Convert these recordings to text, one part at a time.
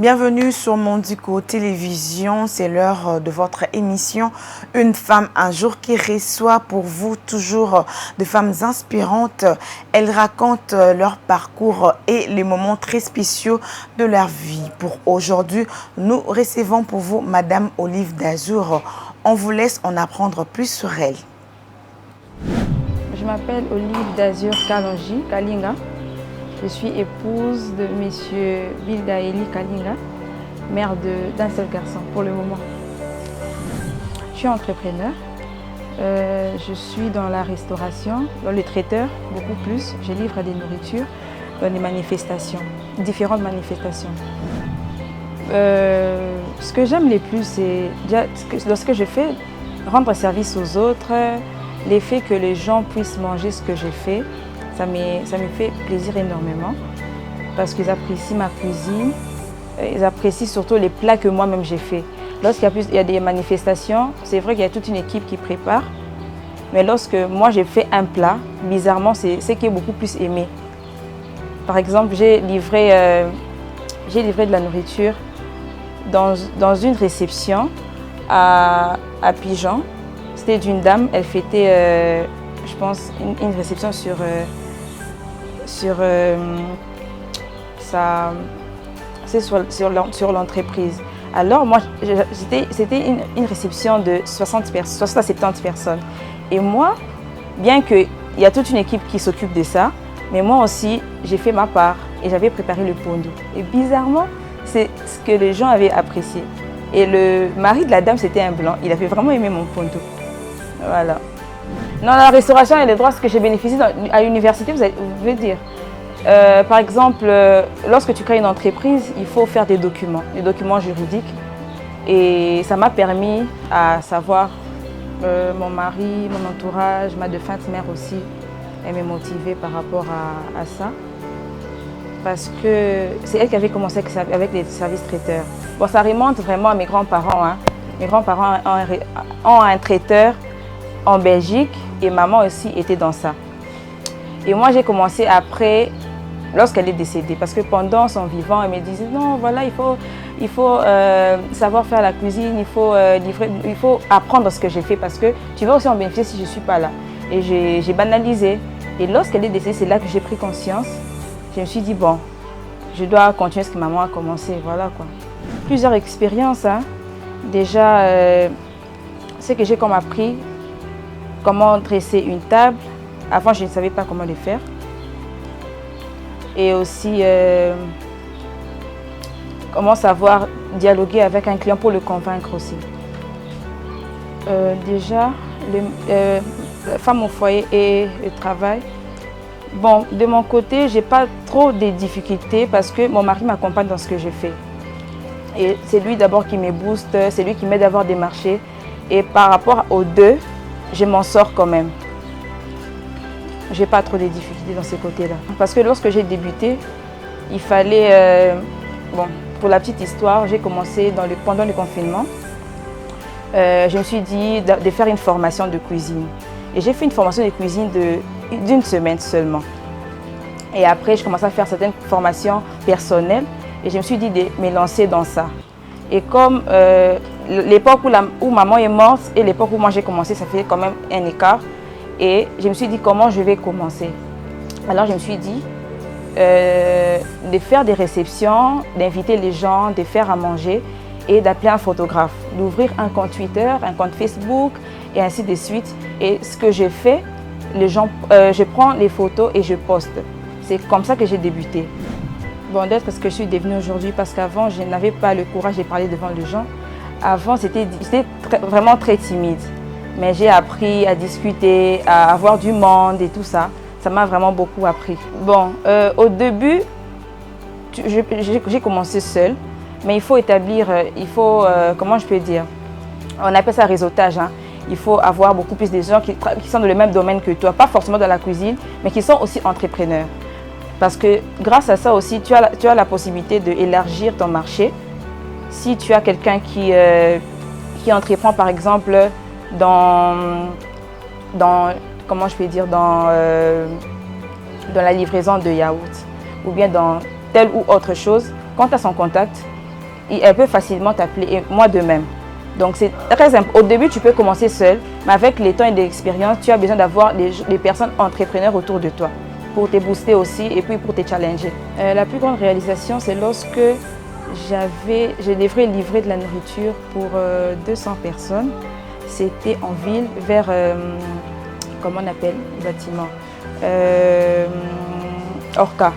Bienvenue sur Mondico Télévision, c'est l'heure de votre émission Une femme un jour qui reçoit pour vous toujours des femmes inspirantes. Elles racontent leur parcours et les moments très spéciaux de leur vie. Pour aujourd'hui, nous recevons pour vous Madame Olive d'Azur. On vous laisse en apprendre plus sur elle. Je m'appelle Olive d'Azur Kalonji Kalinga. Je suis épouse de Monsieur Bildaeli Kalinga, mère d'un seul garçon pour le moment. Je suis entrepreneur. Je suis dans la restauration, dans les traiteurs, beaucoup plus. Je livre des nourritures dans des manifestations, différentes manifestations. Ce que j'aime le plus, c'est lorsque je fais rendre service aux autres, l'effet que les gens puissent manger ce que j'ai fait. Ça me fait plaisir énormément parce qu'ils apprécient ma cuisine, ils apprécient surtout les plats que moi-même j'ai faits. Lorsqu'il y a des manifestations, c'est vrai qu'il y a toute une équipe qui prépare, mais lorsque moi j'ai fait un plat, bizarrement c'est ce qui est beaucoup plus aimé. Par exemple, j'ai livré de la nourriture dans une réception à Pigeon. C'était d'une dame, elle fêtait, je pense, une réception sur l'entreprise. Alors moi, c'était une réception de 60 à 70 personnes. Et moi, bien qu'il y a toute une équipe qui s'occupe de ça, mais moi aussi, j'ai fait ma part et j'avais préparé le pondo. Et bizarrement, c'est ce que les gens avaient apprécié. Et le mari de la dame, c'était un blanc. Il avait vraiment aimé mon pondo. Voilà. Dans la restauration et les droits que j'ai bénéficié à l'université, vous pouvez dire. Par exemple, lorsque tu crées une entreprise, il faut faire des documents juridiques. Et ça m'a permis à savoir, mon mari, mon entourage, ma défunte mère aussi, elle m'est motivée par rapport à ça. Parce que c'est elle qui avait commencé avec les services traiteurs. Bon, ça remonte vraiment à mes grands-parents. Hein. Mes grands-parents ont un traiteur en Belgique et maman aussi était dans ça. Et moi j'ai commencé après, lorsqu'elle est décédée, parce que pendant son vivant, elle me disait non, voilà, il faut savoir faire la cuisine, il faut apprendre ce que j'ai fait parce que tu vas aussi en bénéficier si je ne suis pas là. Et j'ai banalisé. Et lorsqu'elle est décédée, c'est là que j'ai pris conscience. Je me suis dit bon, je dois continuer ce que maman a commencé, voilà quoi. Plusieurs expériences, hein. Déjà, ce que j'ai comme appris, comment dresser une table. Avant, je ne savais pas comment le faire. Et aussi, comment savoir dialoguer avec un client pour le convaincre aussi. Déjà, la femme au foyer et le travail. Bon, de mon côté, je n'ai pas trop de difficultés parce que mon mari m'accompagne dans ce que je fais. Et c'est lui d'abord qui me booste, c'est lui qui m'aide à avoir des marchés. Et par rapport aux deux, je m'en sors quand même. Je n'ai pas trop de difficultés dans ces côtés-là. Parce que lorsque j'ai débuté, il fallait... bon, pour la petite histoire, j'ai commencé pendant le confinement. Je me suis dit de faire une formation de cuisine. Et j'ai fait une formation de cuisine d'une semaine seulement. Et après, je commençais à faire certaines formations personnelles. Et je me suis dit de me lancer dans ça. Et comme l'époque où maman est morte et l'époque où moi j'ai commencé, ça fait quand même un écart. Et je me suis dit comment je vais commencer. Alors je me suis dit de faire des réceptions, d'inviter les gens, de faire à manger et d'appeler un photographe, d'ouvrir un compte Twitter, un compte Facebook et ainsi de suite. Et ce que je fais, je prends les photos et je poste. C'est comme ça que j'ai débuté. Bon, d'être ce que je suis devenue aujourd'hui, parce qu'avant, je n'avais pas le courage de parler devant les gens. Avant, j'étais vraiment très timide. Mais j'ai appris à discuter, à avoir du monde et tout ça. Ça m'a vraiment beaucoup appris. Bon, au début, j'ai commencé seule. Mais il faut établir, comment je peux dire, on appelle ça réseautage. Hein. Il faut avoir beaucoup plus de gens qui sont dans le même domaine que toi. Pas forcément dans la cuisine, mais qui sont aussi entrepreneurs. Parce que grâce à ça aussi, tu as la possibilité d'élargir ton marché. Si tu as quelqu'un qui entreprend par exemple dans comment je peux dire, dans la livraison de yaourt ou bien dans telle ou autre chose, quand tu as son contact, elle peut facilement t'appeler, et moi de même. Donc c'est très simple. Au début, tu peux commencer seul, mais avec les temps et l'expérience, tu as besoin d'avoir des personnes entrepreneurs autour de toi pour te booster aussi et puis pour te challenger. La plus grande réalisation, c'est lorsque j'ai livré de la nourriture pour 200 personnes. C'était en ville, vers, comment on appelle le bâtiment, Orca,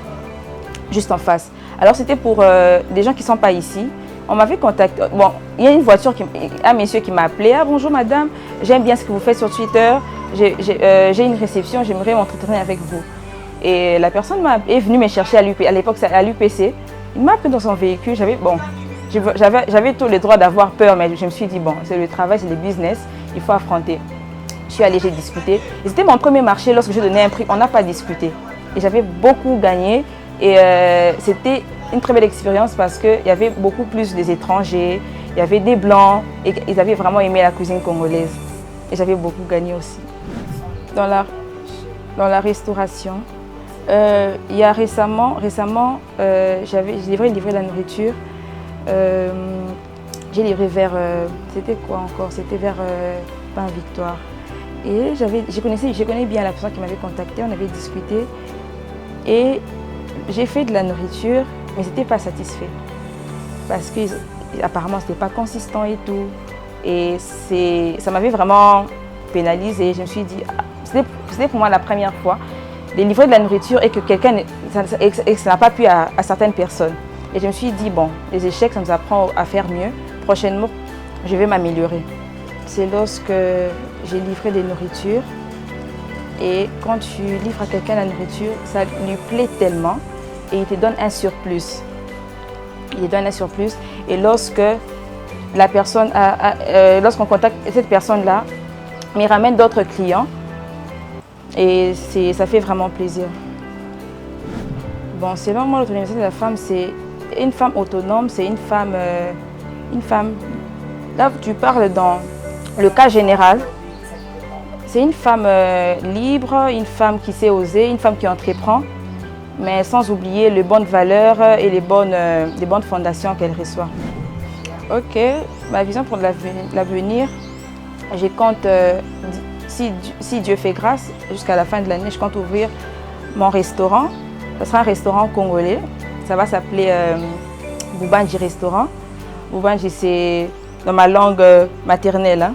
juste en face. Alors c'était pour des gens qui ne sont pas ici. On m'avait contacté, bon, il y a une voiture, un monsieur qui m'a appelé. Ah bonjour madame, j'aime bien ce que vous faites sur Twitter, j'ai une réception, j'aimerais m'entretenir avec vous. Et la personne est venue me chercher à l'époque à l'UPC. Il m'a pris dans son véhicule, j'avais tous les droits d'avoir peur, mais je me suis dit, bon, c'est le travail, c'est le business, il faut affronter. Je suis allée, j'ai discuté. Et c'était mon premier marché, lorsque j'ai donné un prix, on n'a pas discuté. Et j'avais beaucoup gagné. Et c'était une très belle expérience parce qu'il y avait beaucoup plus des étrangers, il y avait des blancs, et ils avaient vraiment aimé la cuisine congolaise. Et j'avais beaucoup gagné aussi. Dans la restauration, il y a récemment j'ai livré de la nourriture. J'ai livré vers, c'était quoi encore? C'était vers Pain Victoire. Et je connais bien la personne qui m'avait contacté, on avait discuté. Et j'ai fait de la nourriture, mais je n'étais pas satisfait. Parce qu'apparemment, ce n'était pas consistant et tout. Et ça m'avait vraiment pénalisé. Je me suis dit, c'était pour moi la première fois de livrer de la nourriture et que ça n'a pas plu à certaines personnes. Et je me suis dit, bon, les échecs, ça nous apprend à faire mieux. Prochainement, je vais m'améliorer. C'est lorsque j'ai livré des nourritures. Et quand tu livres à quelqu'un la nourriture, ça lui plaît tellement et il te donne un surplus. Il donne un surplus. Et lorsque la personne lorsqu'on contacte cette personne-là, il ramène d'autres clients et ça fait vraiment plaisir. Bon, selon moi, l'autonomisation de la femme, c'est une femme autonome, c'est une femme. Là, tu parles dans le cas général. C'est une femme libre, une femme qui sait oser, une femme qui entreprend, mais sans oublier les bonnes valeurs et les bonnes fondations qu'elle reçoit. Ok, ma vision pour l'avenir, je compte, si Dieu fait grâce, jusqu'à la fin de l'année, je compte ouvrir mon restaurant. Ce sera un restaurant congolais, ça va s'appeler Boubanji Restaurant. Boubanji, c'est dans ma langue maternelle. Hein.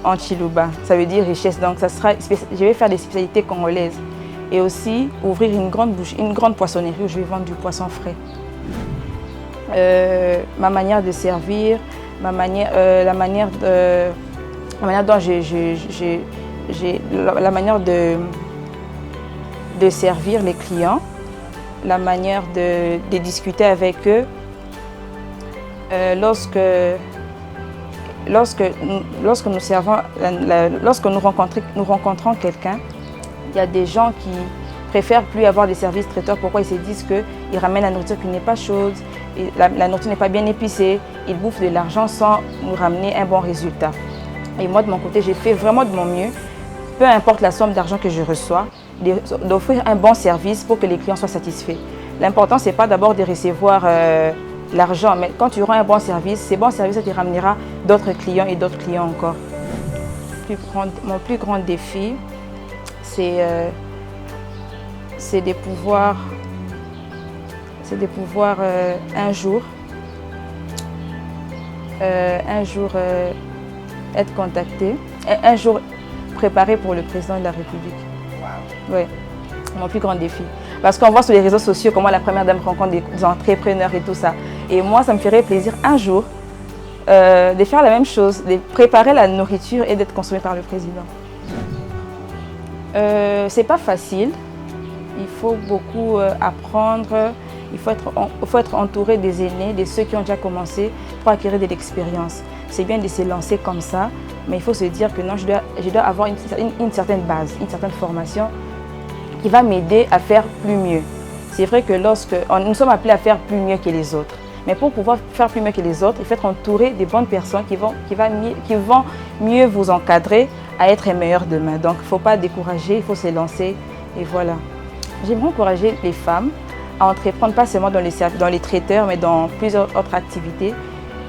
En Chiluba, ça veut dire richesse, donc je vais faire des spécialités congolaises et aussi ouvrir une grande poissonnerie où je vais vendre du poisson frais. Ma manière de servir, la manière de servir les clients, la manière de discuter avec eux, lorsque nous rencontrons quelqu'un, il y a des gens qui préfèrent plus avoir des services traiteurs. Pourquoi? Ils se disent qu'ils ramènent la nourriture qui n'est pas chaude, et la nourriture n'est pas bien épicée, ils bouffent de l'argent sans nous ramener un bon résultat. Et moi, de mon côté, j'ai fait vraiment de mon mieux, peu importe la somme d'argent que je reçois, d'offrir un bon service pour que les clients soient satisfaits. L'important, ce n'est pas d'abord de recevoir l'argent, mais quand tu rends un bon service, ces bons services, ça te ramènera d'autres clients et d'autres clients encore. Mon plus grand défi, c'est de pouvoir un jour être contacté, un jour préparé pour le président de la République. Wow. Ouais, mon plus grand défi. Parce qu'on voit sur les réseaux sociaux comment la première dame rencontre des entrepreneurs et tout ça. Et moi, ça me ferait plaisir un jour de faire la même chose, de préparer la nourriture et d'être consommée par le président. C'est pas facile. Il faut beaucoup apprendre. Il faut être entouré des aînés, de ceux qui ont déjà commencé pour acquérir de l'expérience. C'est bien de se lancer comme ça, mais il faut se dire que non, je dois avoir une certaine base, une certaine formation qui va m'aider à faire plus mieux. C'est vrai que nous sommes appelés à faire plus mieux que les autres. Mais pour pouvoir faire plus mieux que les autres, il faut être entouré des bonnes personnes qui vont mieux vous encadrer à être meilleur demain. Donc il ne faut pas décourager, il faut se lancer et voilà. J'aimerais encourager les femmes à entreprendre, pas seulement dans les traiteurs, mais dans plusieurs autres activités.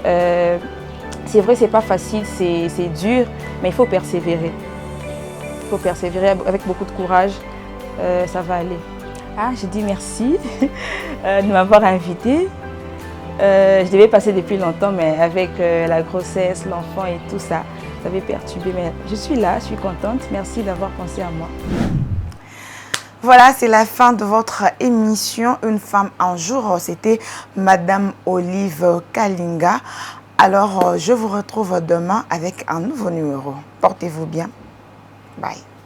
C'est vrai, c'est pas facile, c'est dur, mais il faut persévérer. Il faut persévérer avec beaucoup de courage, ça va aller. Ah, je dis merci de m'avoir invitée. Je devais passer depuis longtemps, mais avec la grossesse, l'enfant et tout ça, ça avait perturbé. Mais je suis là, je suis contente. Merci d'avoir pensé à moi. Voilà, c'est la fin de votre émission Une femme un jour. C'était Madame Olive Kalinga. Alors, je vous retrouve demain avec un nouveau numéro. Portez-vous bien. Bye.